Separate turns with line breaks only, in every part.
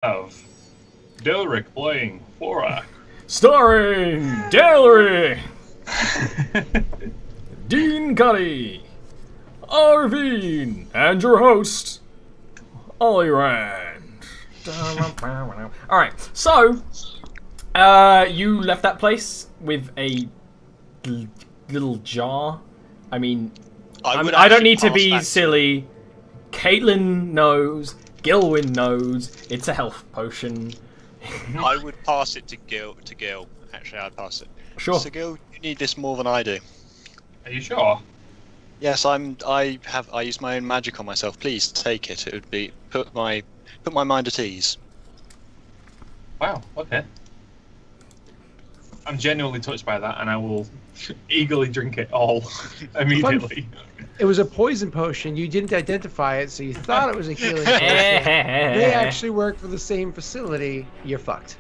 Of Delric playing Thorak.
Starring Delric, Dean Cuddy, Arvine, and your host, Ollie Rand. Alright, so, you left that place with a little jar. I mean, I don't need to be silly. Caitlin knows, Gilwyn knows, it's a health potion.
I would pass it to Gil. Actually, I'd pass it.
Sure.
So Gil, you need this more than I do.
Are you sure?
Yes, I use my own magic on myself. Please take it. It would be put my mind at ease.
Wow, okay. I'm genuinely touched by that, and I will eagerly drink it all immediately.
It was a poison potion. You didn't identify it, so you thought it was a healing potion. They actually work for the same facility. You're fucked.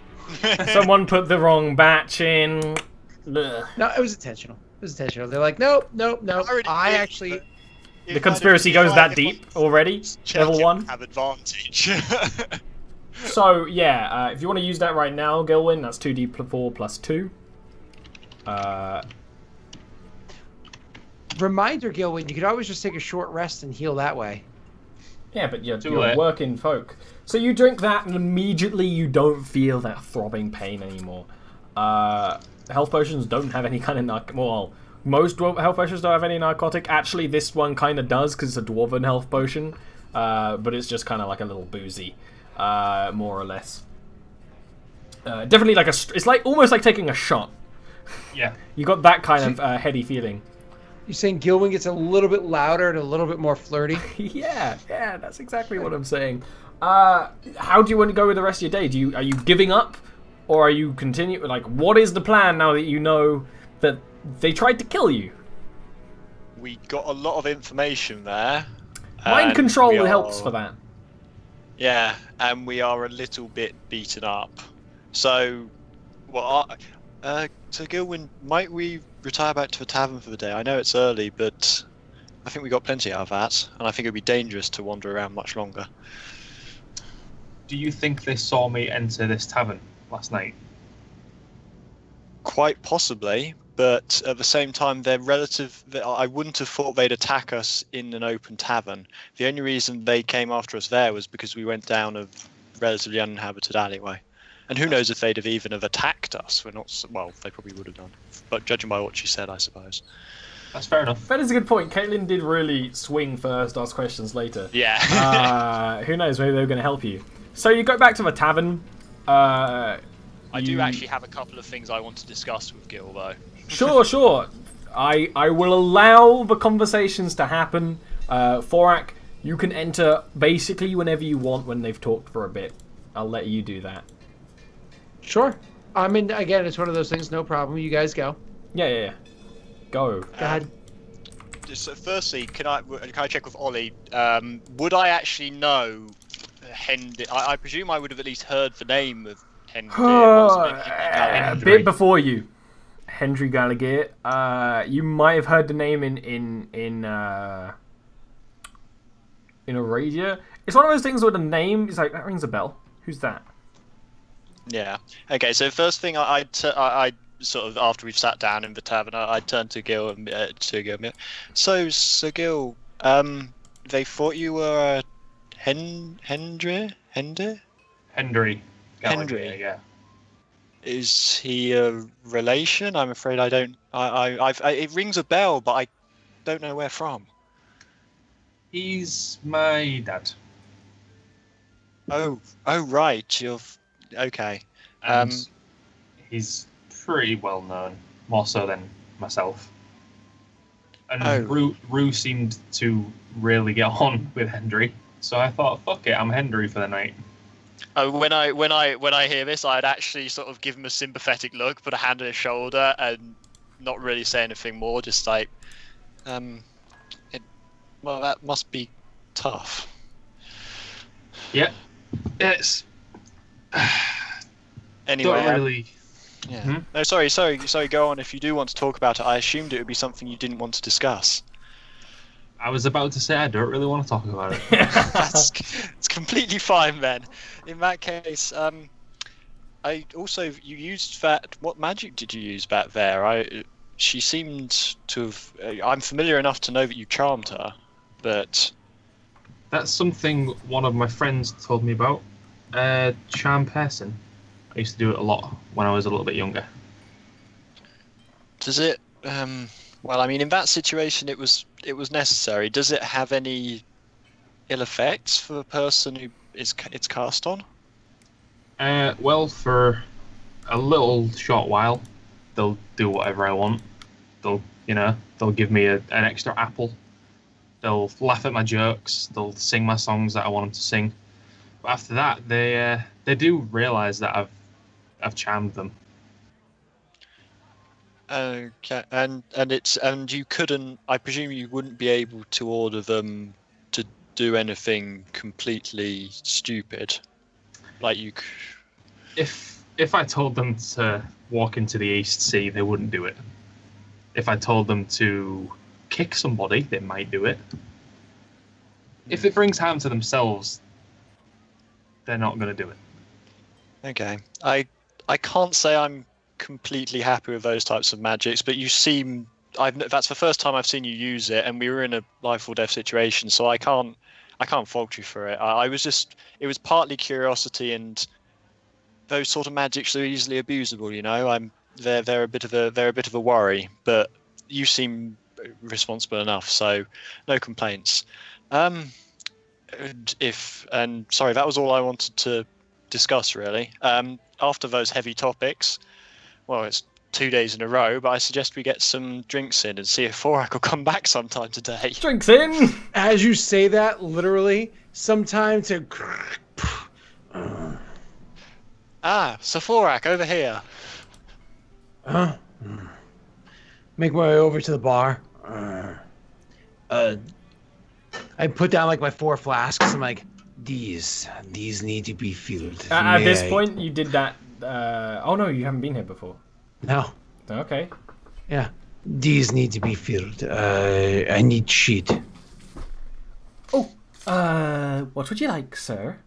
Someone put the wrong batch in. Ugh.
No, it was intentional. It was intentional. They're like, nope. I actually...
The conspiracy goes that deep already? Level 1?
Have advantage.
So, yeah, if you want to use that right now, Gilwyn, that's 2d4 plus 2.
Reminder, Gilwyn, you could always just take a short rest and heal that way.
Yeah, but you're working folk. So you drink that and immediately you don't feel that throbbing pain anymore. Health potions don't have any kind of well, most health potions don't have any narcotic. Actually, this one kind of does because it's a dwarven health potion. But it's just kind of like a little boozy, more or less. Definitely like it's like almost like taking a shot.
Yeah.
You got that kind of heady feeling.
You're saying Gilwyn gets a little bit louder and a little bit more flirty?
yeah, that's exactly what I'm saying. How do you want to go with the rest of your day? Are you giving up, or are you continuing? Like, what is the plan now that you know that they tried to kill you?
We got a lot of information there.
Mind control helps for that.
Yeah, and we are a little bit beaten up. So, so Gilwyn, might we retire back to the tavern for the day? I know it's early, but I think we got plenty out of that, and I think it would be dangerous to wander around much longer.
Do you think they saw me enter this tavern last night?
Quite possibly, but at the same time, they're relative. I wouldn't have thought they'd attack us in an open tavern. The only reason they came after us there was because we went down a relatively uninhabited alleyway. And who knows if they'd have even attacked us? We're not. Well, they probably would have done. But judging by what she said, I suppose.
That's fair enough.
That is a good point. Caitlin did really swing first, ask questions later.
Yeah.
Who knows? Maybe they were going to help you. So you go back to the tavern.
I do actually have a couple of things I want to discuss with Gil, though.
Sure. I will allow the conversations to happen. Thorak, you can enter basically whenever you want when they've talked for a bit. I'll let you do that.
Sure. I mean, again, it's one of those things, no problem. You guys go.
Yeah. Go.
Go ahead.
So firstly, can I check with Ollie? Would I actually know Hendy? I presume I would have at least heard the name of Hendy.
A bit before you, Hendry Gallagher. You might have heard the name in Aradia. It's one of those things where the name is like that rings a bell. Who's that?
Yeah. Okay. So first thing, I sort of after we've sat down in the tavern, I turned to Gil and So Gil, they thought you were Hendry.
Gallagher, yeah.
Is he a relation? I'm afraid I don't. It rings a bell, but I don't know where from.
He's my dad.
Oh, right. You're okay.
And he's pretty well known, more so than myself. And Rue seemed to really get on with Hendry, so I thought, fuck it, I'm Hendry for the night.
Oh, when I hear this, I'd actually sort of give him a sympathetic look, put a hand on his shoulder, and not really say anything more. Just like, well, that must be tough.
Yeah, it's.
Anyway,
don't really.
Yeah. No, sorry. Go on. If you do want to talk about it, I assumed it would be something you didn't want to discuss.
I was about to say I don't really want to talk about it.
It's completely fine then. In that case, I also you used that. What magic did you use back there? She seemed to have. I'm familiar enough to know that you charmed her, but
that's something one of my friends told me about. Charm person. I used to do it a lot when I was a little bit younger.
Does it? Well, I mean, in that situation, it was necessary. Does it have any ill effects for the person who it's cast on?
Well, for a little short while, they'll do whatever I want. They'll give me an extra apple. They'll laugh at my jokes. They'll sing my songs that I want them to sing. But after that, they do realise that I've charmed them.
Okay, and you couldn't. I presume you wouldn't be able to order them to do anything completely stupid, like you.
If I told them to walk into the East Sea, they wouldn't do it. If I told them to kick somebody, they might do it. If it brings harm to themselves, they're not going to do it.
Okay, I can't say I'm completely happy with those types of magics, but you seem. That's the first time I've seen you use it, and we were in a life or death situation, so I can't fault you for it. It was partly curiosity, and those sort of magics are easily abusable. They're a bit of a worry, but you seem responsible enough, so no complaints. Sorry, that was all I wanted to discuss really. After those heavy topics, well, it's 2 days in a row, but I suggest we get some drinks in and see if Thorak will come back sometime today.
Drinks in!
As you say that, literally, sometime to...
Sir Thorak, over here.
Huh? Make my way over to the bar. I put down like my 4 flasks. I'm like, these need to be filled.
At this point, you did that. Oh no, you haven't been here before.
No.
Okay.
Yeah. These need to be filled. I need shit.
Oh. What would you like, sir?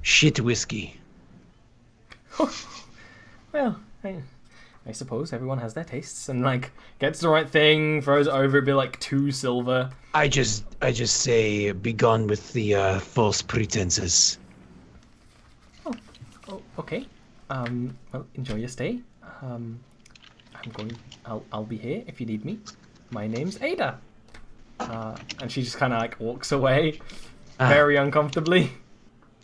Shit whiskey.
Well, I suppose everyone has their tastes, and like gets the right thing, throws it over, it'd be like 2 silver.
I just say, be gone with the false pretenses.
Oh, okay. Well, enjoy your stay. I'll be here if you need me. My name's Ada. And she just kind of like walks away, very uncomfortably.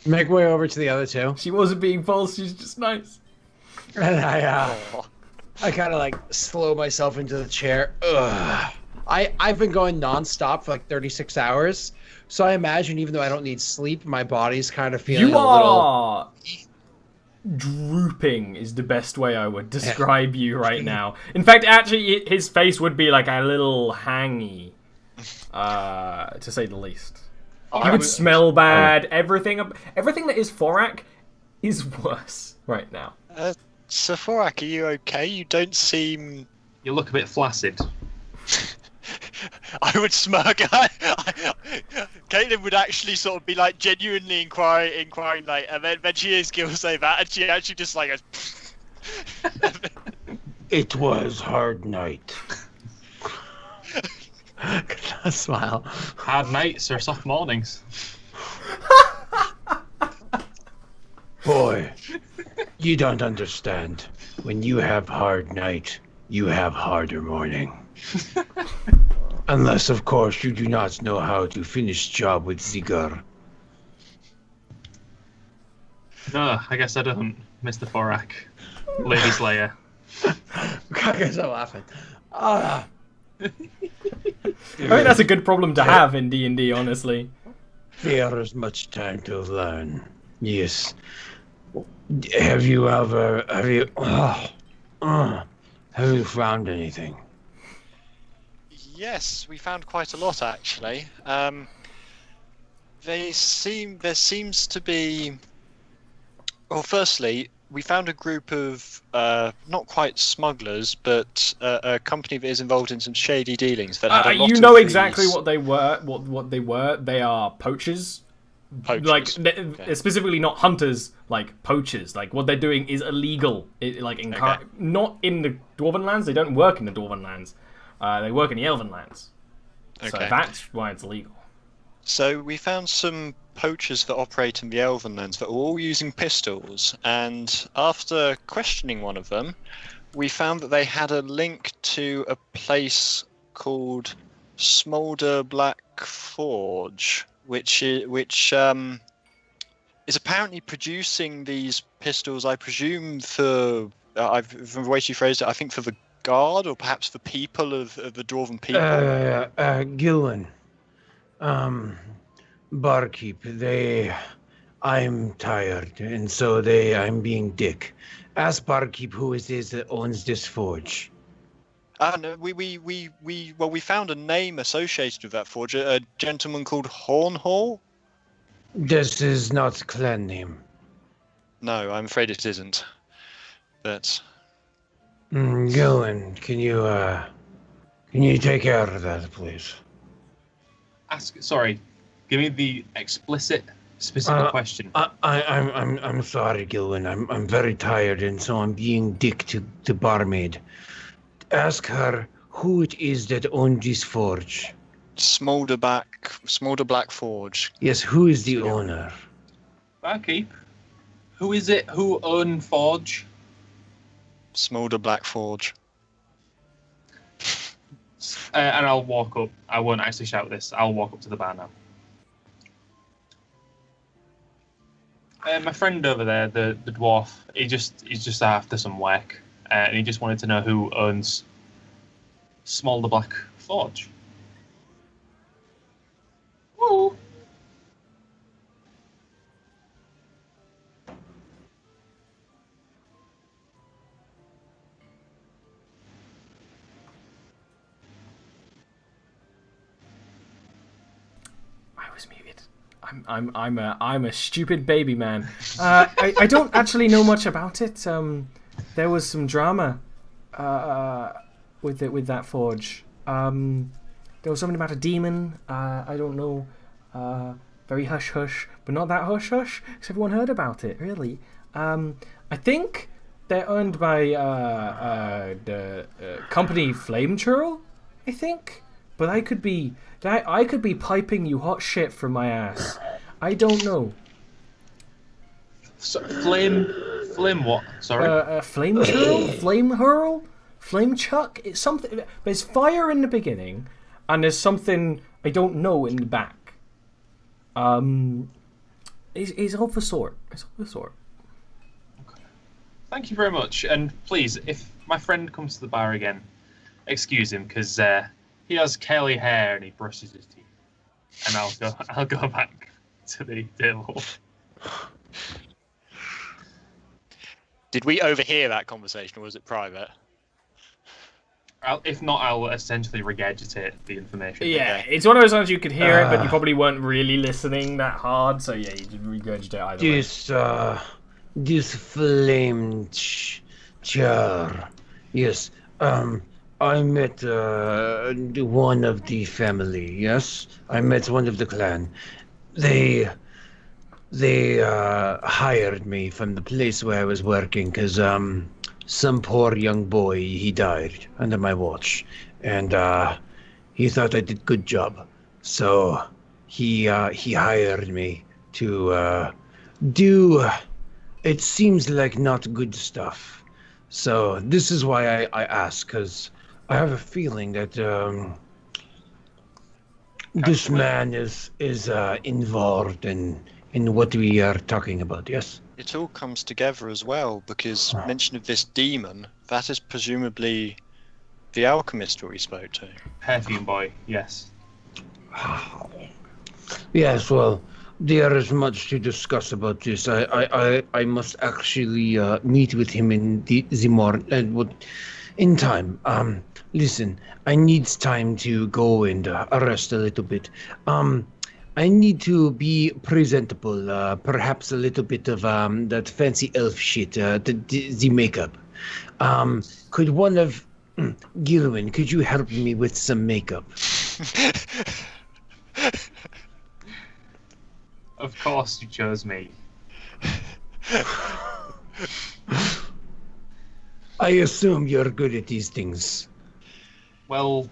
Make my way over to the other 2.
She wasn't being false. She's just nice.
And I kind of like slow myself into the chair. Ugh. I've been going nonstop for like 36 hours, so I imagine even though I don't need sleep, my body's kind of feeling a little...
drooping is the best way I would describe you right now. In fact, actually, his face would be like a little hangy, to say the least. You would smell bad. Everything that is Thorak is worse right now.
Sir Thorak, are you okay? You don't seem...
You look a bit flaccid.
I would smirk. Caitlin would actually sort of be like genuinely inquiring like, and then she hears Gil say that, and she actually just like goes,
It was hard night. A smile.
Hard nights or soft mornings.
Boy, you don't understand. When you have hard night, you have harder morning. Unless, of course, you do not know how to finish job with Zigar.
No, I guess I don't, Mr. Thorak. Lady Slayer.
I guess I'm laughing.
I think that's a good problem to have in D&D, honestly.
There is much time to learn. Yes. Have you found anything?
Yes, we found quite a lot actually. There seems to be. Well, firstly, we found a group of not quite smugglers, but a company that is involved in some shady dealings. That had a lot
you know
of
exactly
these...
what they were. What they were. They are poachers.
Poachers.
Like specifically not hunters, like poachers. Like what they're doing is illegal. Not in the Dwarven lands. They don't work in the Dwarven lands. They work in the Elven lands. So that's why it's illegal.
So we found some poachers that operate in the Elven lands that were all using pistols, and after questioning one of them, we found that they had a link to a place called Smolder Black Forge, which is apparently producing these pistols. I presume from the way she phrased it, I think for the guard or perhaps the people of the Dwarven people.
Gillen. Barkeep, I'm tired, and so I'm being dick. Ask Barkeep who it is that owns this forge.
No, we found a name associated with that forge, a gentleman called Hornhall.
This is not clan name.
No, I'm afraid it isn't. But
Gillen, can you take care of that, please?
Sorry, give me the specific question.
I'm sorry, Gillen. I'm very tired, and so I'm being dick to barmaid. Ask her who it is that owns this forge.
Smolder Black Forge.
Yes, who is the owner?
Barkeep. Who is it? Who owns Forge?
Smolder Black Forge.
And I'll walk up. I won't actually shout this. I'll walk up to the bar now. My friend over there, the dwarf, he's just after some work, and he just wanted to know who owns Smolder Black Forge. Woo!
Muted. I'm a stupid baby man. I don't actually know much about it. There was some drama with that forge. There was something about a demon. I don't know. Very hush hush, but not that hush hush. Because everyone heard about it. Really. I think they're owned by the company Flame Churl. I think, but I could be piping you hot shit from my ass. I don't know.
So, flame what? Sorry.
Flame churl? Flame hurl? Flame chuck? It's something. There's fire in the beginning, and there's something I don't know in the back. It's of the sort. It's of the sort.
Okay. Thank you very much, and please, if my friend comes to the bar again, excuse him, because he has curly hair and he brushes his teeth. And I'll go back to the table.
Did we overhear that conversation, or was it private?
If not, I'll essentially regurgitate the information.
Yeah, it's one of those ones you could hear it, but you probably weren't really listening that hard, so yeah, you did regurgitate either way.
This flame char. Yes, I met one of the family, yes? I met one of the clan. They hired me from the place where I was working because some poor young boy, he died under my watch. And he thought I did good job. So he hired me to do, it seems like not good stuff. So this is why I ask, because I have a feeling that this man is involved in what we are talking about, yes?
It all comes together as well, because mention of this demon, that is presumably the alchemist we spoke to.
Perfume boy, yes.
Yes, well, there is much to discuss about this. I must actually meet with him in the morning, in time. Listen, I need time to go and rest a little bit. I I need to be presentable. Perhaps a little bit of that fancy elf shit. The makeup. Could one of Gilwyn, could you help me with some makeup?
Of course, you chose me.
I assume you're good at these things.
Well,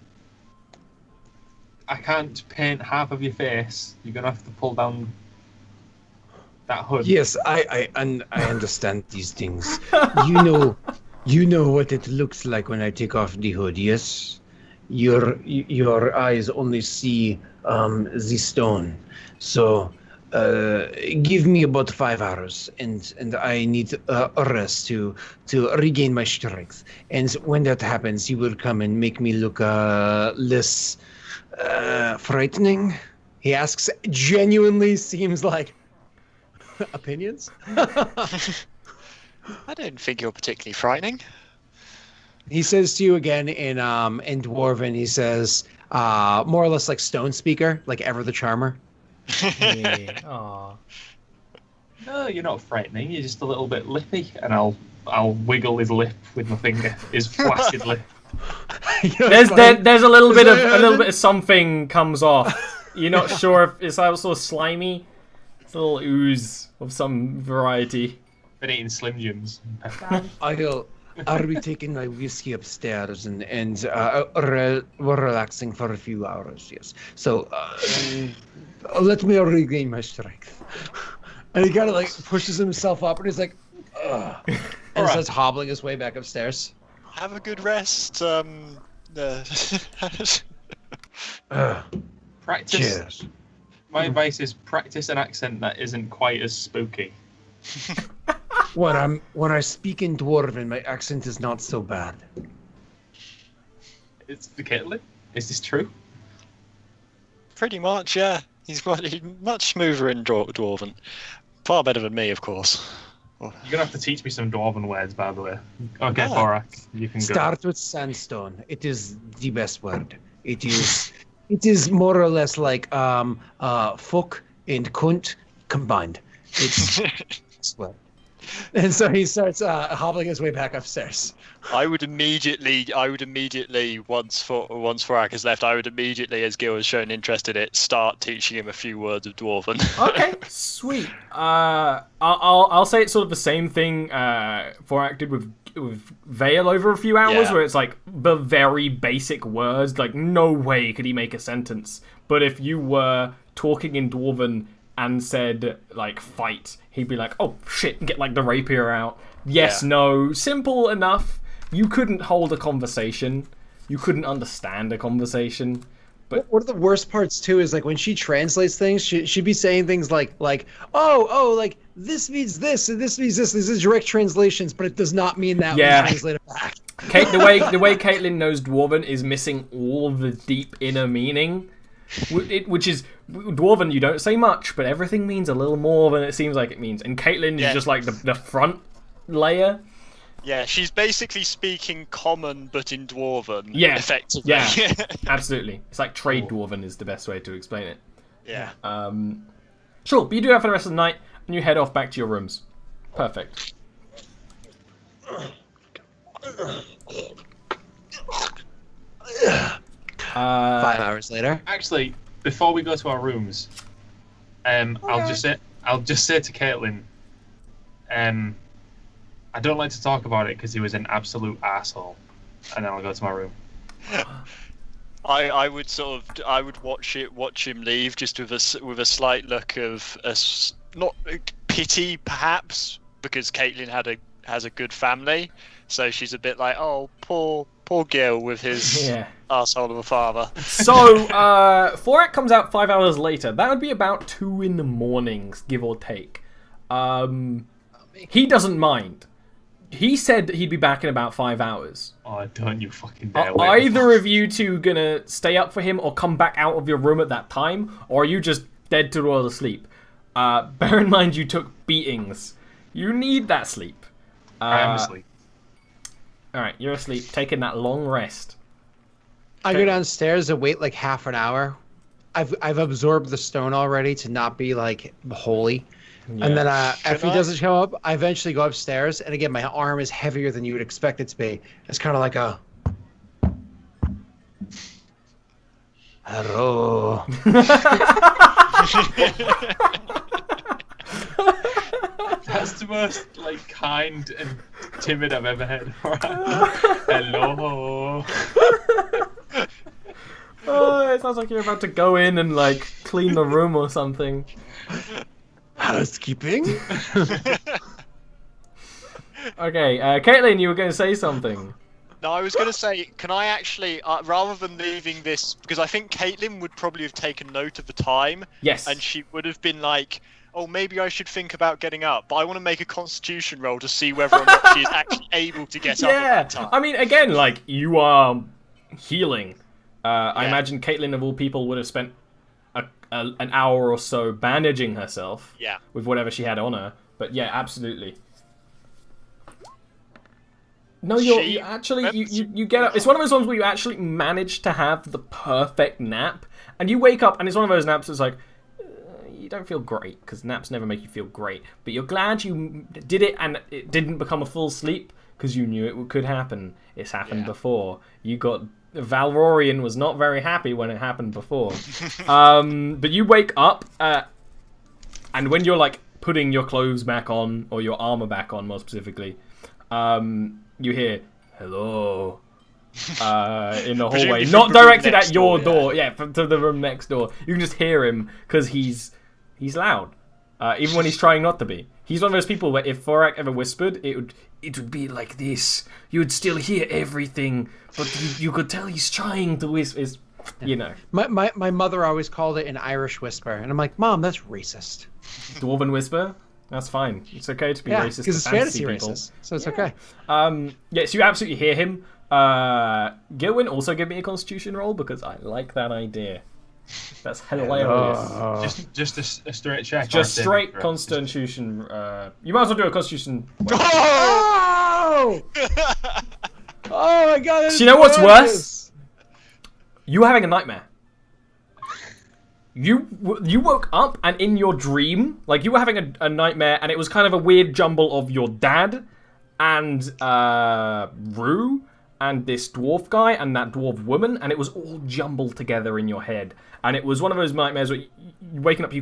I can't paint half of your face. You're gonna have to pull down that hood.
Yes, I understand these things. You know what it looks like when I take off the hood. Yes, your eyes only see the stone. So give me about 5 hours, and I need a rest to regain my strength. And when that happens, you will come and make me look less frightening. He asks, genuinely seems like opinions.
I don't think you're particularly frightening.
He says to you again in Dwarven. He says more or less like Stone Speaker, like Ever the Charmer.
Yeah. Aw.
No, you're not frightening. You're just a little bit lippy, and I'll wiggle his lip with my finger, his flaccid lip.
There's a little bit of something comes off. You're not sure if it's sort of slimy. It's a little ooze of some variety.
Been eating Slim Jims.
Are we taking my whiskey upstairs and we're relaxing for a few hours? Yes. So let me regain my strength. And he kind of like pushes himself up, and he's like, ugh, and starts hobbling his way back upstairs.
Have a good rest.
Practice.
Cheers.
My advice is practice an accent that isn't quite as spooky.
When I speak in Dwarven, my accent is not so bad.
It's the Caitlin. Is this true?
Pretty much, yeah. He's much smoother in Dwarven. Far better than me, of course.
You're gonna have to teach me some Dwarven words, by the way. Okay, Borak, you can go.
Start with sandstone. It is the best word. It is more or less like fuck and cunt combined. It's well. And so he starts hobbling his way back upstairs.
I would immediately, once Thorak has left, I would immediately, as Gil has shown interest in it, start teaching him a few words of Dwarven.
Okay, sweet. I'll say it's sort of the same thing Thorak did with Vale over a few hours, where it's like the very basic words. Like, no way could he make a sentence. But if you were talking in Dwarven and said, like, fight, he'd be like, oh, shit, and get, like, the rapier out. Yes, no, simple enough. You couldn't hold a conversation. You couldn't understand a conversation. But
one of the worst parts, too, is, like, when she translates things, she'd be saying things like, oh, like, this means this, and this means this. These are direct translations, but it does not mean that when you translate it back.
The way Caitlin knows Dwarven is missing all of the deep inner meaning. Which is Dwarven, you don't say much, but everything means a little more than it seems like it means. And Caitlin is just like the front layer.
Yeah, she's basically speaking common, but in Dwarven.
Yeah,
effectively.
Yeah, absolutely. It's like trade Dwarven is the best way to explain it.
Yeah.
Sure, but you do that for the rest of the night, and you head off back to your rooms. Perfect.
5 hours later.
Actually, before we go to our rooms, I'll just say to Caitlin, I don't like to talk about it because he was an absolute asshole, and then I'll go to my room.
I would watch him leave just with a slight look of not pity perhaps, because Caitlin has a good family, so she's a bit like, oh, poor Gil with his asshole of a father.
So Thorak comes out 5 hours later. That would be about 2 a.m, give or take. He doesn't mind. He said he'd be back in about 5 hours.
Oh, don't you fucking dare!
Are either of you two gonna stay up for him or come back out of your room at that time, or are you just dead to roll asleep? Bear in mind you took beatings. You need that sleep.
I am asleep.
Alright, you're asleep, taking that long rest.
I go downstairs and wait like half an hour. I've absorbed the stone already to not be like holy.
Yeah.
And then after he doesn't show up, I eventually go upstairs. And again, my arm is heavier than you would expect it to be. It's kind of like a hello.
That's the most like kind and timid I've ever heard. Hello.
Oh, it sounds like you're about to go in and like clean the room or something.
Housekeeping.
Okay, Caitlin, you were going to say something.
No, I was going to say, can I actually, rather than leaving this, because I think Caitlin would probably have taken note of the time.
Yes.
And she would have been like, oh, maybe I should think about getting up. But I want to make a constitution roll to see whether or not she is actually able to get up at that time.
I mean, again, like, you are healing. I imagine Caitlin, of all people, would have spent an hour or so bandaging herself with whatever she had on her. But yeah, absolutely. No, you actually you get up. It's one of those ones where you actually manage to have the perfect nap, and you wake up, and it's one of those naps that's like, you don't feel great, because naps never make you feel great, but you're glad you did it, and it didn't become a full sleep, because you knew it could happen. It's happened before. Valrorian was not very happy when it happened before. But you wake up, and when you're like putting your clothes back on, or your armor back on more specifically, you hear hello in the hallway, not directed at your door, to the room next door. You can just hear him because he's loud, even when he's trying not to be. He's one of those people where if Thorak ever whispered, it would be like this. You would still hear everything, but you could tell he's trying to whisper. You know.
My mother always called it an Irish whisper, and I'm like, Mom, that's racist.
Dwarven whisper? That's fine. It's okay to be racist.
Because it's fantasy
people.
racist, so it's okay.
So you absolutely hear him. Gilwin, also give me a Constitution roll because I like that idea. That's hilarious.
Just a straight check.
Just straight Constitution. You might as well do a Constitution.
Oh! Oh my God!
So you know what's worse? You were having a nightmare. You woke up, and in your dream, like, you were having a nightmare, and it was kind of a weird jumble of your dad and Rue and this dwarf guy and that dwarf woman, and it was all jumbled together in your head. And it was one of those nightmares where you waking up, you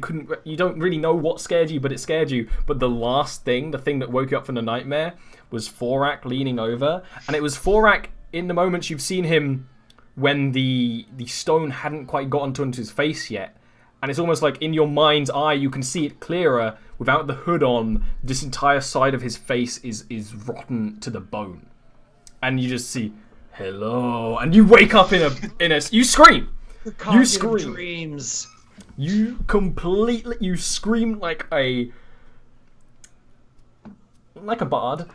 don't really know what scared you, but it scared you. But the last thing, the thing that woke you up from the nightmare, was Thorak leaning over, and it was Thorak in the moments you've seen him when the stone hadn't quite gotten onto his face yet. And it's almost like in your mind's eye, you can see it clearer without the hood on. This entire side of his face is rotten to the bone. And you just see, hello. And you wake up in a you scream. You scream.
Dreams.
You scream like a bard.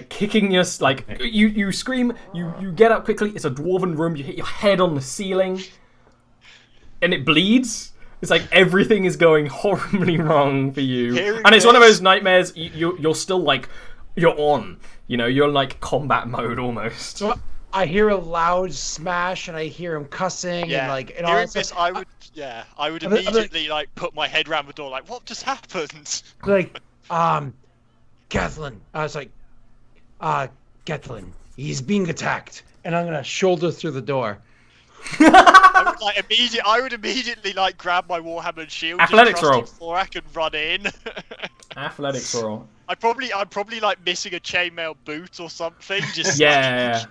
Kicking your, like, you scream, you get up quickly. It's a dwarven room. You hit your head on the ceiling. And it bleeds. It's like everything is going horribly wrong for you. And it's one of those nightmares. You're still like, you're on. You know, you're in like combat mode almost.
So I hear a loud smash, and I hear him cussing, and like, and all
this, I would immediately like put my head around the door, like, what just happened?
Like, Kathleen. I was like, Kathleen, he's being attacked, and I'm gonna shoulder through the door.
I would immediately like grab my warhammer and shield.
Athletics roll.
Before I could run in.
Athletics roll.
I'm probably like missing a chainmail boot or something. Just
yeah.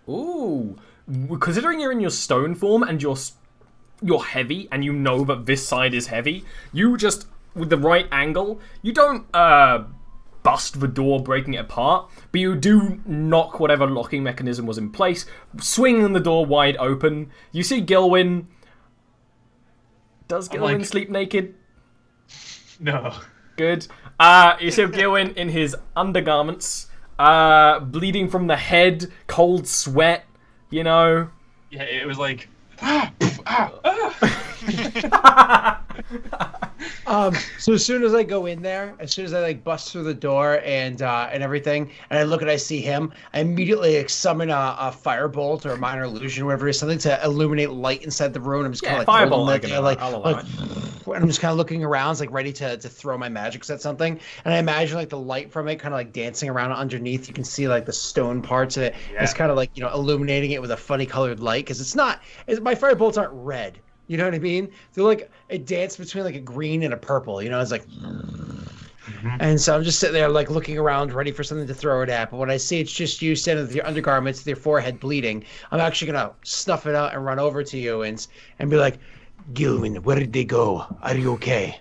Ooh, considering you're in your stone form and you're heavy, and you know that this side is heavy, you just, with the right angle, you don't bust the door, breaking it apart, but you do knock whatever locking mechanism was in place, swinging the door wide open. You see Gilwin. Does Gilwin sleep naked?
No.
Good. You see Gilwin in his undergarments, bleeding from the head, cold sweat, you know.
Yeah, it was like,
So as soon as I go in there, as soon as I like bust through the door and everything, and I look and I see him, I immediately like, summon a firebolt or a minor illusion, whatever it is, something to illuminate light inside the room. I'm just kind of like
firebolt.
I'm just kind of looking around, like ready to throw my magics at something. And I imagine like the light from it kind of like dancing around underneath. You can see like the stone parts of it. Yeah. It's kind of like, you know, illuminating it with a funny colored light because my firebolts aren't red. You know what I mean? They're like a dance between like a green and a purple. You know, it's like, and so I'm just sitting there like looking around, ready for something to throw it at. But when I see it's just you standing with your undergarments, with your forehead bleeding, I'm actually gonna snuff it out and run over to you and be like, Gilman, where did they go? Are you okay?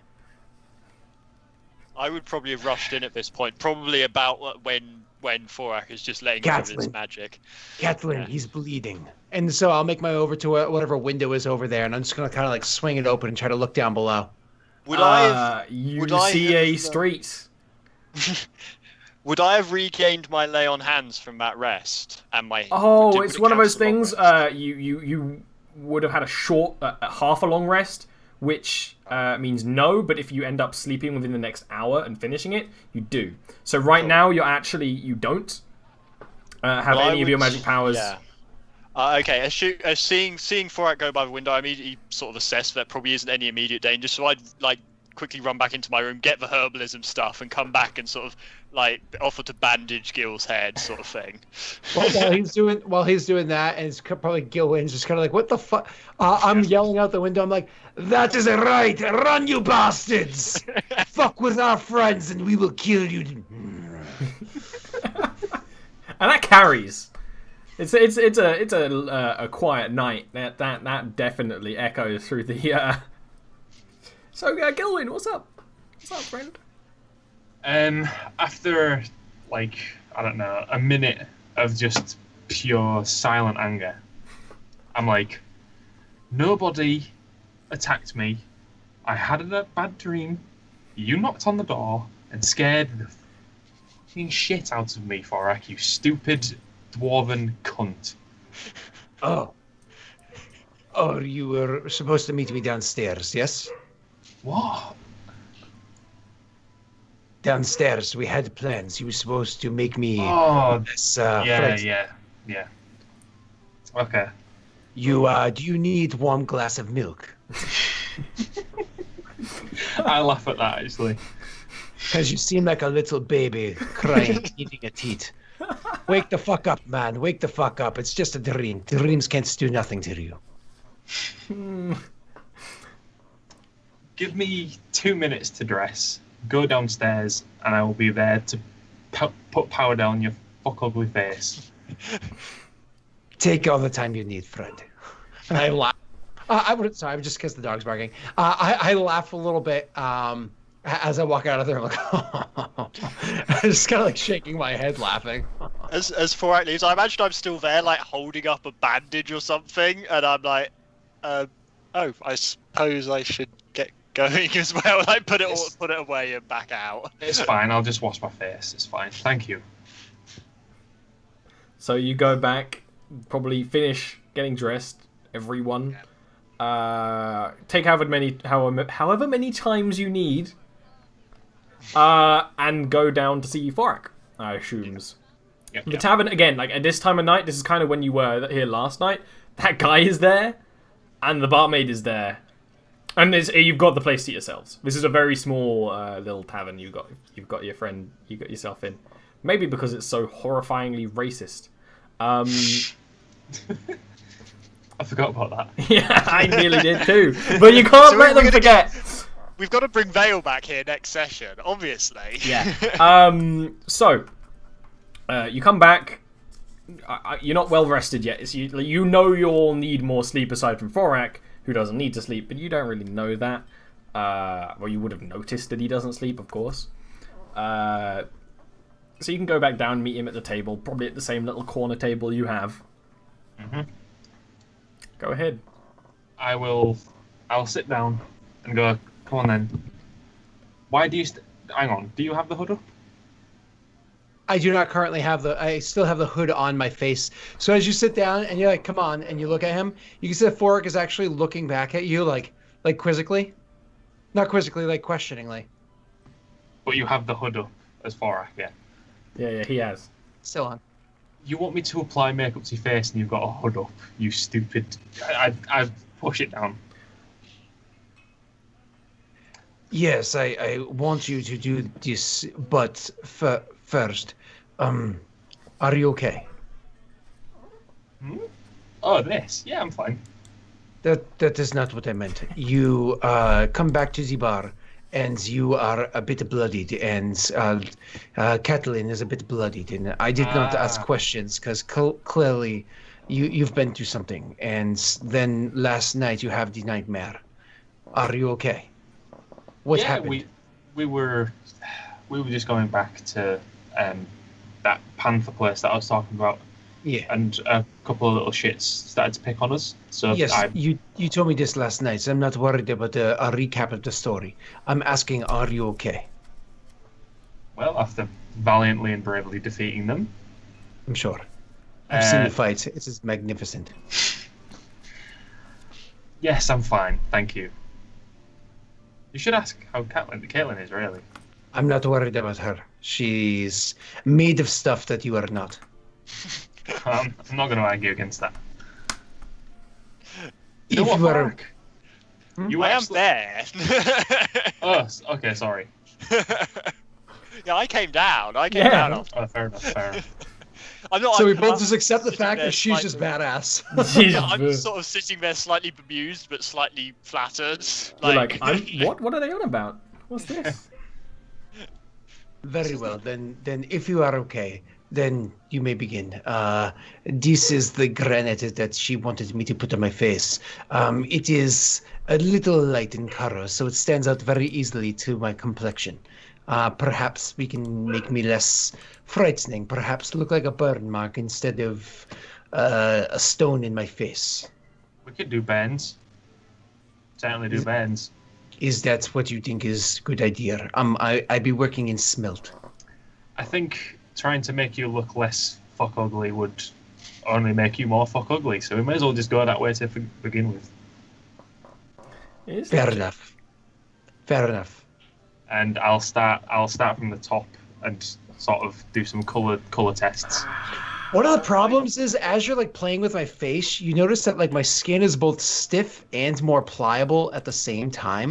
I would probably have rushed in at this point, probably about when Thorak is just letting go of his magic.
Kathleen, he's bleeding. And so I'll make my way over to whatever window is over there, and I'm just going to kind of like swing it open and try to look down below.
You see a street.
Would I have regained my lay on hands from that rest? And my
it's one of those things. You would have had a short, half a long rest, which means no. But if you end up sleeping within the next hour and finishing it, you do. So now you don't have any of your magic powers.
Yeah. Okay, as seeing Thorak go by the window, I immediately sort of assessed that probably isn't any immediate danger, so I'd like quickly run back into my room, get the herbalism stuff, and come back and sort of like offer to bandage Gil's head, sort of thing.
Well, while he's doing that, and it's probably Gilwin's just kind of like, what the fuck? I'm yelling out the window. I'm like, that is right, run, you bastards! Fuck with our friends, and we will kill you.
And that carries. It's a quiet night. That definitely echoes through the. So Gilwin, what's up? What's up, friend?
After like I don't know a minute of just pure silent anger, I'm like, nobody attacked me. I had a bad dream. You knocked on the door and scared the fucking shit out of me, Thorak, you stupid Dwarven cunt.
Oh, you were supposed to meet me downstairs, yes?
What?
Downstairs, we had plans. You were supposed to make me this
yeah. Okay.
You do you need warm glass of milk?
I laugh at that actually.
Because you seem like a little baby crying, eating a teat. Wake the fuck up, man. Wake the fuck up. It's just a dream. Dreams can't do nothing to you.
Give me 2 minutes to dress, go downstairs, and I will be there to put powder down your fuck ugly face.
Take all the time you need, friend. And I laugh. Sorry, just because the dog's barking. I laugh a little bit as I walk out of there. I'm like, I'm just kind of like shaking my head, laughing.
As Thorak leaves, I imagine I'm still there, like holding up a bandage or something, and I'm like, I suppose I should get going as well. Like put it away and back out.
It's fine. I'll just wash my face. It's fine. Thank you.
So you go back, probably finish getting dressed. Everyone, take however many times you need, and go down to see Thorak, I assumes. The tavern again. Like at this time of night, this is kind of when you were here last night. That guy is there, and the barmaid is there. And you've got the place to yourselves. This is a very small little tavern. You've got your friend. You got yourself in. Maybe because it's so horrifyingly racist.
I forgot about that.
Yeah, I nearly did too. But you can't let them forget.
We've got to bring Vale back here next session, obviously.
Yeah. So you come back. You're not well rested yet. It's you know you'll need more sleep aside from Thorak, who doesn't need to sleep, but you don't really know that. Well, you would have noticed that he doesn't sleep, of course. So you can go back down and meet him at the table, probably at the same little corner table you have.
Mm-hmm.
Go ahead.
I'll sit down and go, come on then. Why do you... Hang on, do you have the hood up?
I do not currently have I still have the hood on my face. So as you sit down and you're like, come on, and you look at him, you can see that Thorak is actually looking back at you like, Like quizzically? Not quizzically, like questioningly.
But you have the hood up as far, yeah.
Yeah, he has.
Still on.
You want me to apply makeup to your face and you've got a hood up, you stupid... I push it down.
Yes, I want you to do this, but first, are you okay?
Oh, this? Yeah, I'm fine.
That is not what I meant. You come back to the bar, and you are a bit bloodied, and Catelyn is a bit bloodied, and I did not ask questions because clearly you've been through something, and then last night you have the nightmare. Are you okay? What happened?
we were just going back to that panther place that I was talking about.
Yeah.
And a couple of little shits started to pick on us. So
yes, you told me this last night, so I'm not worried about a recap of the story. I'm asking, are you okay?
Well, after valiantly and bravely defeating them.
I'm sure. I've seen you fight. It is magnificent.
Yes, I'm fine. Thank you. You should ask how Caitlin is, really.
I'm not worried about her. She's made of stuff that you are not.
I'm not going to argue against that.
If you were...
I am there.
Oh, okay, sorry.
Yeah, I came down. Down after.
Oh, fair enough.
So we both just accept the fact that she's just badass.
Yeah, I'm just sort of sitting there slightly bemused, but slightly flattered.
Like what are they on about? What's this?
Very well, then if you are okay, then you may begin. This is the granite that she wanted me to put on my face. It is a little light in color, so it stands out very easily to my complexion. Perhaps we can make me less frightening. Perhaps look like a burn mark instead of a stone in my face.
We could do bands. Certainly do bands.
Is that what you think is a good idea? I'd be working in smelt.
I think trying to make you look less fuck ugly would only make you more fuck ugly, so we may as well just go that way to begin with.
Fair enough.
And I'll start from the top and sort of do some color tests.
One of the problems is as you're like playing with my face, you notice that like my skin is both stiff and more pliable at the same time.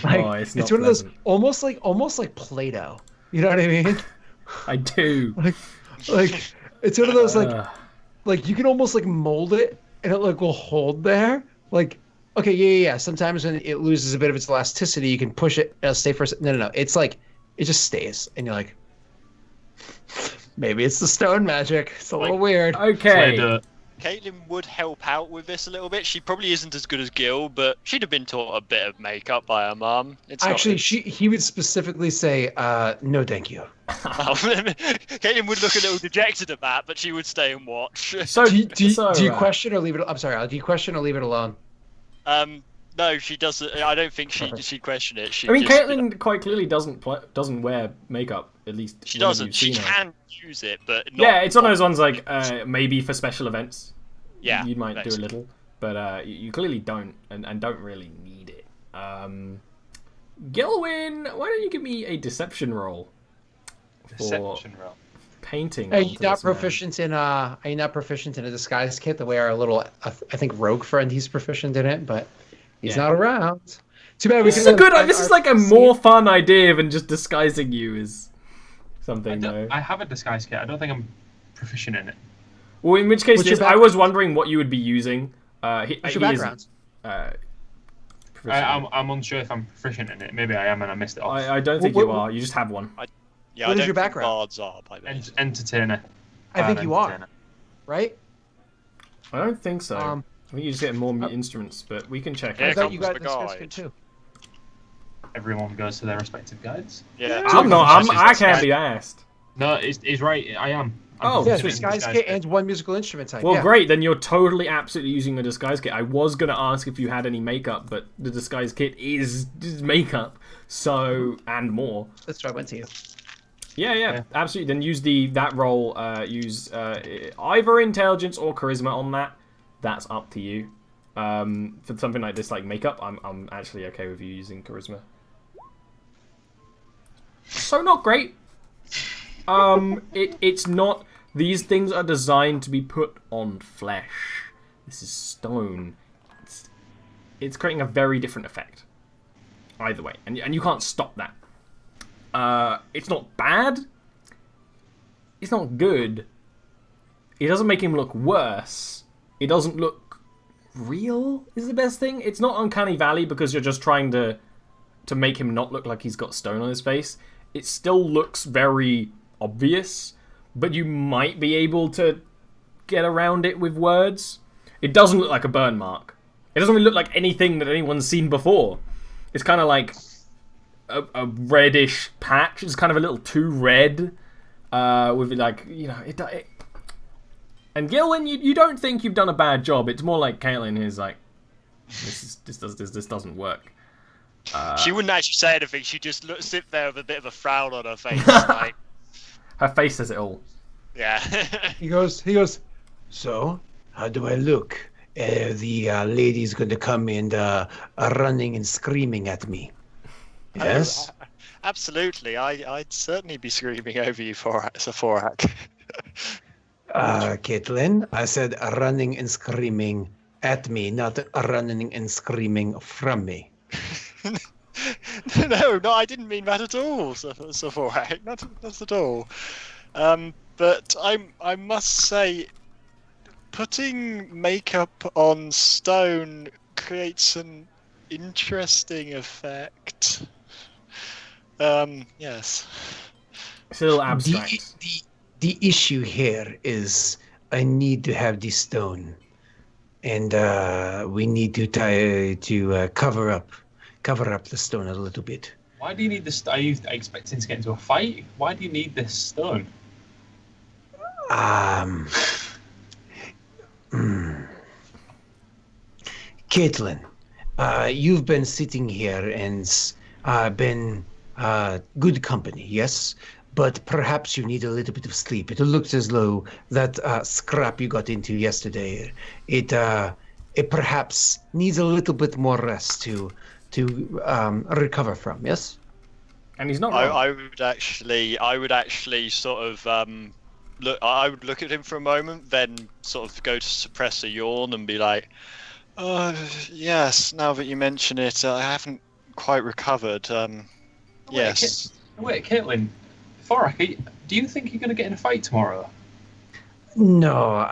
Like, it's one of those almost like Play-Doh. You know what I mean?
I do.
Like it's one of those like you can almost like mold it and it like will hold there. Like okay, yeah. Sometimes when it loses a bit of its elasticity, you can push it and it'll stay for a second. No. It's like it just stays, and you're like, maybe it's the stone magic. It's a little weird.
Okay.
Caitlin would help out with this a little bit. She probably isn't as good as Gil, but she'd have been taught a bit of makeup by her mum.
Actually, he would specifically say, no, thank you.
Caitlin would look a little dejected at that, but she would stay and watch.
So, do you question or leave it? I'm sorry, do you question or leave it alone?
No, she doesn't. I don't think she'd question it.
Caitlin quite clearly doesn't wear makeup. At least
she doesn't. She can use it, but not,
yeah, it's one of those ones like maybe for special events.
Yeah,
you might do a little, but you clearly don't, and don't really need it. Gilwyn, why don't you give me a deception roll?
Deception roll.
Painting.
Are you not proficient in a disguise kit the way our little I think rogue friend he's proficient in it, but he's not around. Too bad we can.
This is like a more fun idea than just disguising you as something.
I have a disguise kit. I don't think I'm proficient in it.
Well, in which case, I was wondering what you would be using.
What's your background?
I'm unsure if I'm proficient in it. Maybe I am and I missed it off.
I don't think you are. You just have one.
What is your background?
Bards are, by the way.
Entertainer.
I think you are. Right?
I don't think so. I think you just get more instruments, but we can check.
I thought you got disguise kit too.
Everyone goes to their respective guides.
Yeah.
I can't be asked.
No, he's right. I am.
Disguise kit and one musical instrument type.
Well, great. Then you're totally, absolutely using a disguise kit. I was going to ask if you had any makeup, but the disguise kit is makeup, so, and more.
That's what I went to you.
Yeah, absolutely. Then use that roll. Use either intelligence or charisma on that. That's up to you. For something like this, like makeup, I'm actually okay with you using charisma. So not great. It's not. These things are designed to be put on flesh. This is stone. It's creating a very different effect. Either way, and you can't stop that. It's not bad. It's not good. It doesn't make him look worse. It doesn't look real. Is the best thing. It's not Uncanny Valley because you're just trying to make him not look like he's got stone on his face. It still looks very obvious, but you might be able to get around it with words. It doesn't look like a burn mark. It doesn't really look like anything that anyone's seen before. It's kind of like a reddish patch. It's kind of a little too red, with like, you know, it. And Gilwin, you don't think you've done a bad job. It's more like Caitlin is like, this doesn't work.
She wouldn't actually say anything. She just sit there with a bit of a frown on her face. Like...
Her face says it all.
Yeah.
He goes. So, how do I look? The lady's going to come and running and screaming at me. Yes.
Absolutely. I'd certainly be screaming over you, Forak.
Caitlin, I said running and screaming at me, not running and screaming from me.
No, I didn't mean that at all, Forak. Not at all. But I must say, putting makeup on stone creates an interesting effect. Yes.
It's a little abstract.
The issue here is I need to have the stone, and we need to cover up the stone a little bit.
Why do you need this? Are you expecting to get into a fight? Why do you need this stone?
Caitlin, you've been sitting here and been good company, yes? But perhaps you need a little bit of sleep. It looks as though that scrap you got into yesterday, it perhaps needs a little bit more rest to recover from, yes?
And he's not wrong.
I would actually sort of look. I would look at him for a moment, then sort of go to suppress a yawn and be like, yes, now that you mention it, I haven't quite recovered. Yes.
Wait, Caitlin, Forak, do you think you're going to get in a fight tomorrow?
No,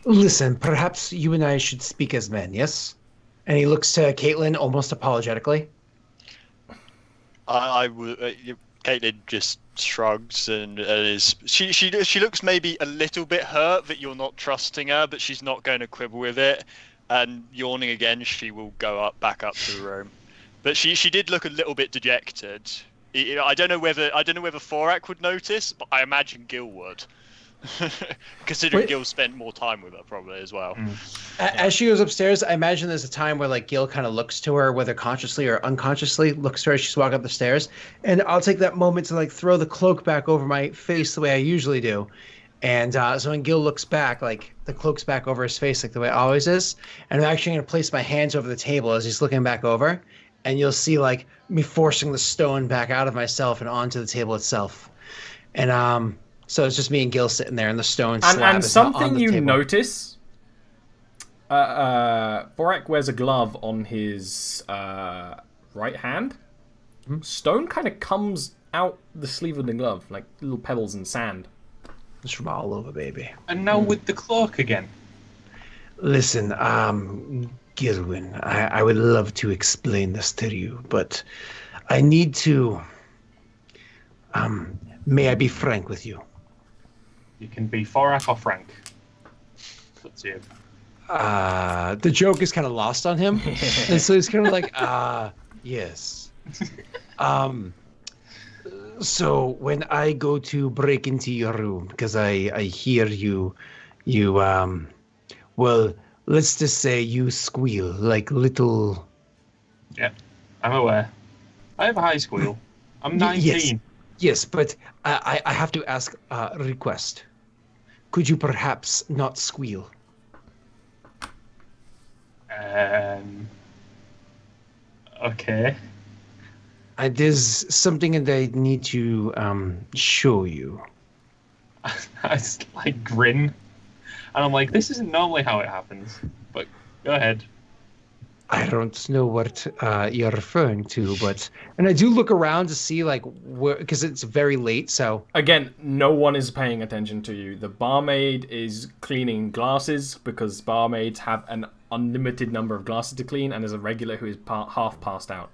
listen, perhaps you and I should speak as men, yes? And he looks to Caitlin almost apologetically.
I would. Caitlin just shrugs and is. She looks maybe a little bit hurt that you're not trusting her, but she's not going to quibble with it. And yawning again, she will go back up to the room. But she did look a little bit dejected. I don't know whether Forak would notice, but I imagine Gil would. Considering Gil spent more time with her probably as well.
As she goes upstairs, I imagine there's a time where like Gil kind of looks to her, whether consciously or unconsciously, looks to her as she's walking up the stairs, and I'll take that moment to like throw the cloak back over my face the way I usually do. And so when Gil looks back, like the cloak's back over his face like the way it always is, and I'm actually going to place my hands over the table as he's looking back over, and you'll see like me forcing the stone back out of myself and onto the table itself. And so it's just me and Gil sitting there, and the stone slab
and
is on
something
the
you
table.
notice, Borak wears a glove on his right hand.
Mm-hmm.
Stone kind of comes out the sleeve of the glove, like little pebbles and sand.
It's from all over, baby.
And now with the cloak again.
Listen, Gilwin, I would love to explain this to you, but I need to... may I be frank with you?
You can be Forak or Frank. It's up to you.
The joke is kind of lost on him, and so he's kind of like, yes. So when I go to break into your room, because I hear you, well, let's just say you squeal like little...
Yeah, I'm aware. I have a high squeal. I'm 19.
Yes, but I have to ask a request. Could you perhaps not squeal?
Okay.
There's something that I need to show you.
I just like grin, and I'm like, this isn't normally how it happens. But go ahead.
I don't know what you're referring to, and I do look around to see like where, because it's very late. So
again, no one is paying attention to you. The barmaid is cleaning glasses because barmaids have an unlimited number of glasses to clean, and there's a regular who is half passed out.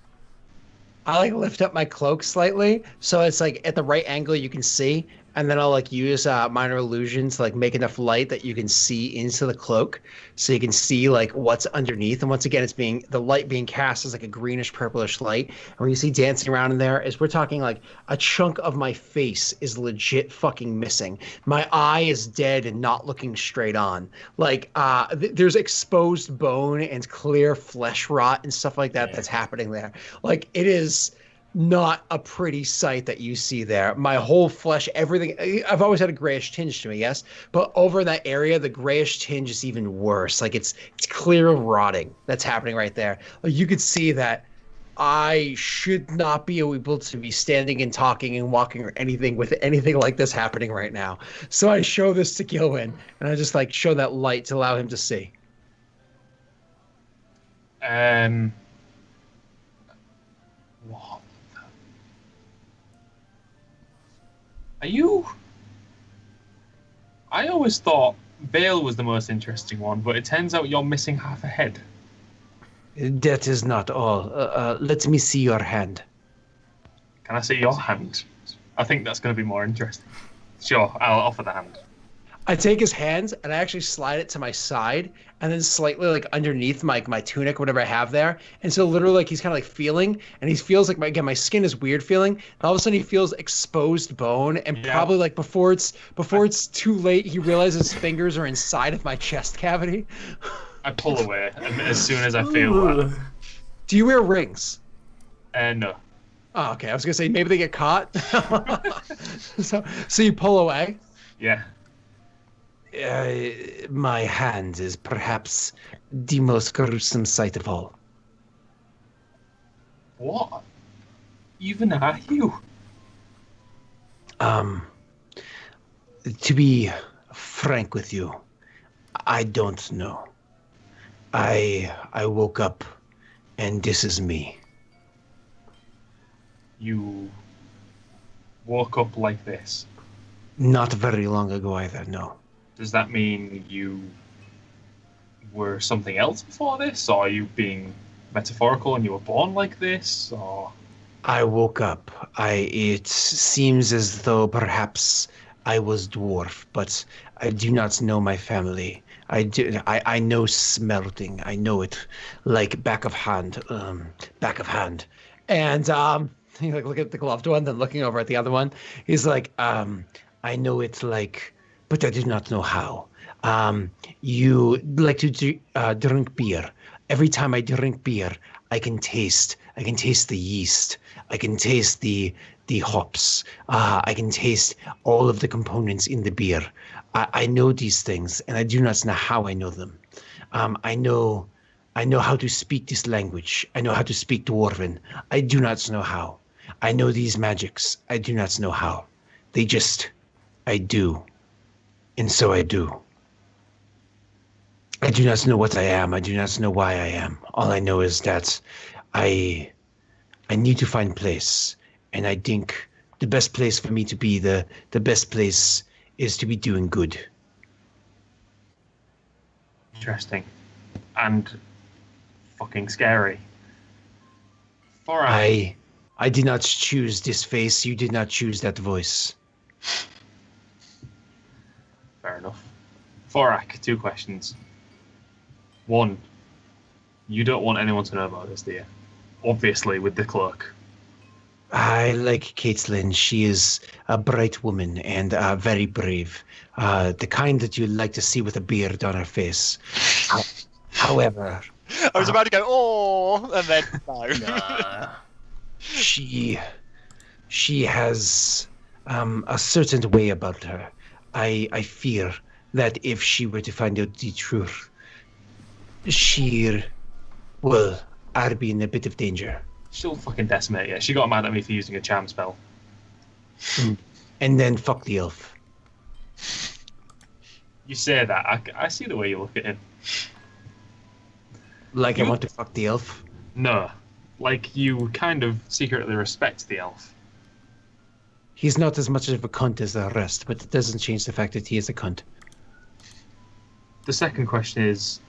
I like lift up my cloak slightly so it's like at the right angle you can see, and then I'll like use minor illusion to like make enough light that you can see into the cloak, so you can see like what's underneath. And once again, it's the light being cast as like a greenish purplish light. And when you see dancing around in there, we're talking like a chunk of my face is legit fucking missing. My eye is dead and not looking straight on. Like there's exposed bone and clear flesh rot and stuff like that that's happening there. Like it is not a pretty sight that you see there. My whole flesh, everything, I've always had a grayish tinge to me, yes, but over that area, the grayish tinge is even worse. Like it's clear rotting that's happening right there. Like you could see that I should not be able to be standing and talking and walking or anything with anything like this happening right now. So I show this to Gilwin, and I just like show that light to allow him to see.
What? Are you? I always thought Bale was the most interesting one, but it turns out you're missing half a head.
That is not all. Let me see your hand.
Can I see your hand? I think that's going to be more interesting. Sure, I'll offer the hand.
I take his hands and I actually slide it to my side and then slightly like underneath my tunic, whatever I have there. And so literally like he's kind of like feeling, and he feels like my skin is weird feeling. And all of a sudden he feels exposed bone, and probably like before it's too late, he realizes his fingers are inside of my chest cavity.
I pull away as soon as I feel that.
Do you wear rings?
No.
Oh, okay. I was gonna say maybe they get caught. so you pull away.
Yeah.
My hand is perhaps the most gruesome sight of all.
What even are you?
To be frank with you, I don't know. I woke up and this is me.
You woke up like this?
Not very long ago either, no.
Does that mean you were something else before this? Or are you being metaphorical and you were born like this? Or
I woke up. It seems as though perhaps I was dwarf, but I do not know my family. I know smelting. I know it like back of hand. And he like look at the gloved one, then looking over at the other one. He's like, I know it like, but I do not know how. You like to drink beer. Every time I drink beer, I can taste the yeast. I can taste the hops. I can taste all of the components in the beer. I know these things, and I do not know how I know them. I know how to speak this language. I know how to speak Dwarven. I do not know how. I know these magics. I do not know how. I do. And so I do. I do not know what I am. I do not know why I am. All I know is that I need to find place. And I think the best place for me to be, the best place is to be doing good.
Interesting. And fucking scary.
I did not choose this face. You did not choose that voice.
Fair enough. Thorak, 2 questions. 1, you don't want anyone to know about this, do you? Obviously, with the cloak.
I like Caitlin. She is a bright woman and very brave. The kind that you like to see with a beard on her face. However...
I was about to go, oh, and then no.
Nah.
She has a certain way about her. I fear that if she were to find out the truth, she well, I'd be in a bit of danger.
She'll fucking decimate you. She got mad at me for using a charm spell.
And then fuck the elf.
You say that. I see the way you look at him.
Like I want to fuck the elf?
No. Like you kind of secretly respect the elf.
He's not as much of a cunt as the rest, but it doesn't change the fact that he is a cunt.
The second question is,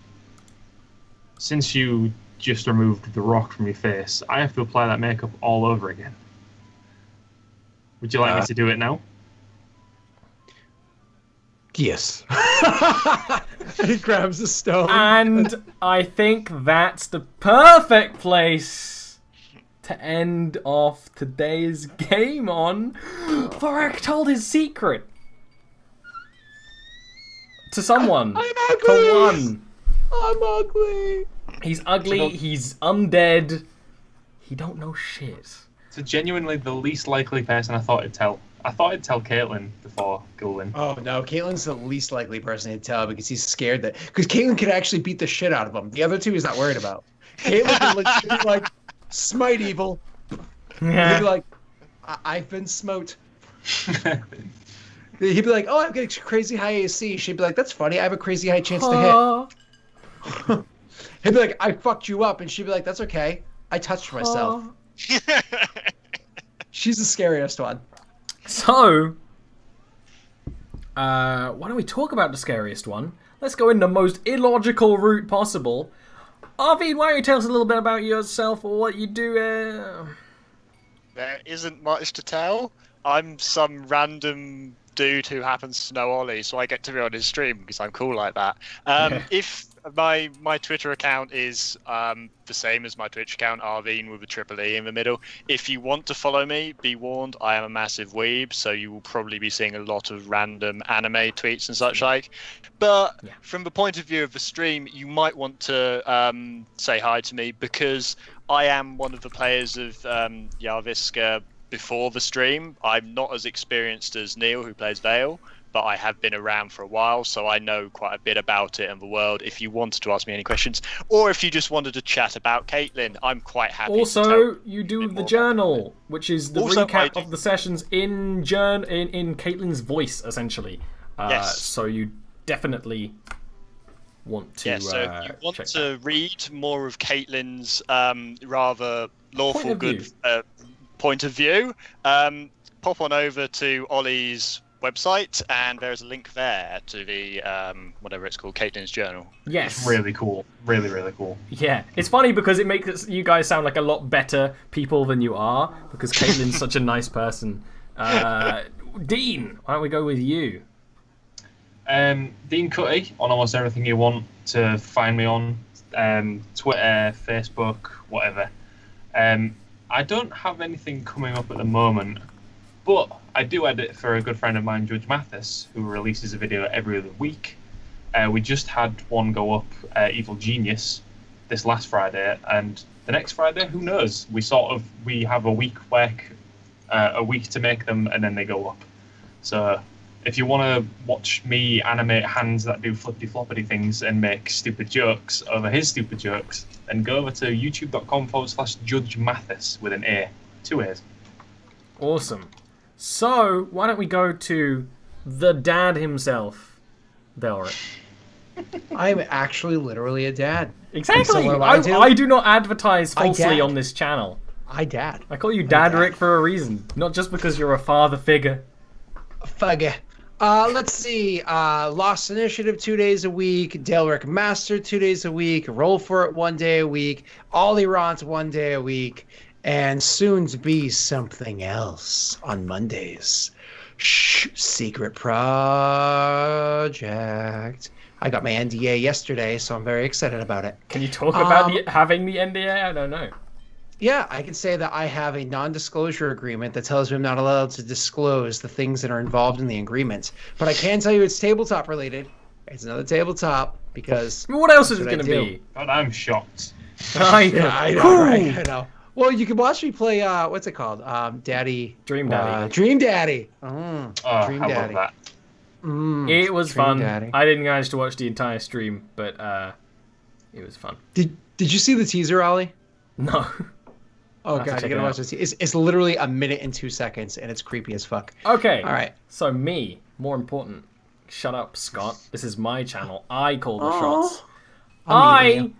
since you just removed the rock from your face, I have to apply that makeup all over again. Would you like me to do it now?
Yes. He grabs a stone.
And I think that's the perfect place to end off today's game on. Varric told his secret to someone.
I'm ugly.
To one.
I'm ugly.
He's ugly. He's undead. He don't know shit.
So genuinely the least likely person I thought I'd tell. I thought I'd tell Caitlin before Gulwin.
Oh no, Caitlin's the least likely person to tell because he's scared that because Caitlin could actually beat the shit out of him. The other two he's not worried about. Caitlin can legit be like, smite evil.
Yeah.
He'd be like, I've been smote. He'd be like, oh, I've got a crazy high AC. She'd be like, that's funny. I have a crazy high chance to hit. He'd be like, I fucked you up. And she'd be like, that's okay. I touched myself. She's the scariest one.
So, why don't we talk about the scariest one? Let's go in the most illogical route possible. Arvid, why don't you tell us a little bit about yourself or what you do?
There isn't much to tell. I'm some random dude who happens to know Ollie, so I get to be on his stream because I'm cool like that. If my Twitter account is the same as my Twitch account, Arvine with a triple E in the middle. If you want to follow me, be warned, I am a massive weeb, so you will probably be seeing a lot of random anime tweets and such like. But from the point of view of the stream, you might want to say hi to me because I am one of the players of Jarviskjir before the stream. I'm not as experienced as Neil, who plays Vale, but I have been around for a while, so I know quite a bit about it and the world. If you wanted to ask me any questions, or if you just wanted to chat about Caitlin, I'm quite happy
also,
to tell
you do the journal, which is the recap of the sessions in Caitlin's voice, essentially.
Yes.
So you definitely want to
so if you want
check
to read more of Caitlin's rather lawful good point of view, pop on over to Ollie's website, and there's a link there to the whatever it's called, Caitlin's journal.
Yes.
It's really cool. Really, really cool.
Yeah. It's funny because it makes you guys sound like a lot better people than you are, because Caitlin's such a nice person. Dean, why don't we go with you?
Dean Cutty on almost everything you want to find me on. Twitter, Facebook, whatever. I don't have anything coming up at the moment, but I do edit for a good friend of mine, Judge Mathis, who releases a video every other week. We just had one go up, Evil Genius, this last Friday, and the next Friday, who knows? We have a week to make them, and then they go up. So if you want to watch me animate hands that do flippity-floppity things and make stupid jokes over his stupid jokes, then go over to youtube.com/Judge Mathis with an A. 2 A's.
Awesome. So, why don't we go to the dad himself, Velric?
I'm actually literally a dad.
Exactly.
So
I do not advertise falsely on this channel.
I dad.
I call you Dadric for a reason, not just because you're a father figure.
Fugger. Let's see. Lost Initiative 2 days a week. Daleric Master 2 days a week. Roll for It 1 day a week. Ollie Ront 1 day a week. And soon to be something else on Mondays. Shh, secret project. I got my NDA yesterday, so I'm very excited about it.
Can you talk about having the NDA? I don't know.
Yeah, I can say that I have a non-disclosure agreement that tells me I'm not allowed to disclose the things that are involved in the agreement. But I can tell you it's tabletop related. It's another tabletop because...
What else is it going to be?
God, I'm shocked.
I know, right? I know. Well, you can watch me play, what's it called?
Dream Daddy.
Dream Daddy.
Dream
Daddy.
love that.
It was
Dream
fun.
Daddy.
I didn't manage to watch the entire stream, but it was fun.
Did Did you see the teaser, Ollie?
No.
Oh god, you gotta watch this. It's literally a minute and 2 seconds, and it's creepy as fuck.
Okay.
All right.
So me, more important. Shut up, Scott. This is my channel. I call the shots. I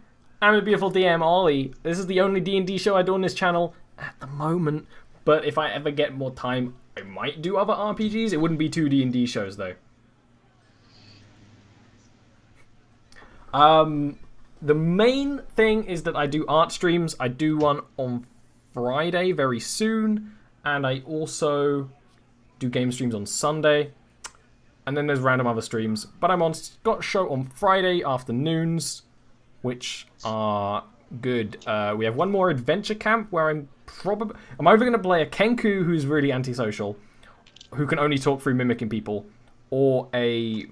am a beautiful DM, Ollie. This is the only D&D show I do on this channel at the moment. But if I ever get more time, I might do other RPGs. It wouldn't be 2 D&D shows though. The main thing is that I do art streams. I do one on Friday very soon, and I also do game streams on Sunday, and then there's random other streams. But I'm on Scott's show on Friday afternoons, which are good. We have one more adventure camp where I'm either going to play a Kenku who's really antisocial, who can only talk through mimicking people, or a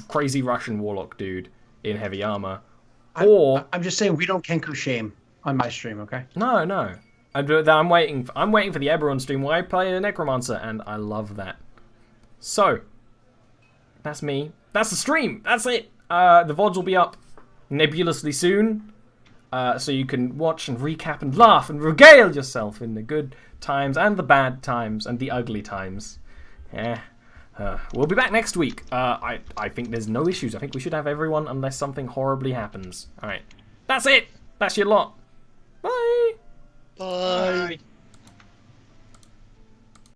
crazy Russian warlock dude in heavy armor.
I'm just saying we don't Kenku shame on my stream, okay?
No. I'm waiting for the Eberron stream where I play a necromancer, and I love that. So that's me. That's the stream. That's it. The VODs will be up nebulously soon, so you can watch and recap and laugh and regale yourself in the good times and the bad times and the ugly times. Yeah. We'll be back next week. I think there's no issues. I think we should have everyone unless something horribly happens. Alright. That's it. That's your lot. Bye.
Bye.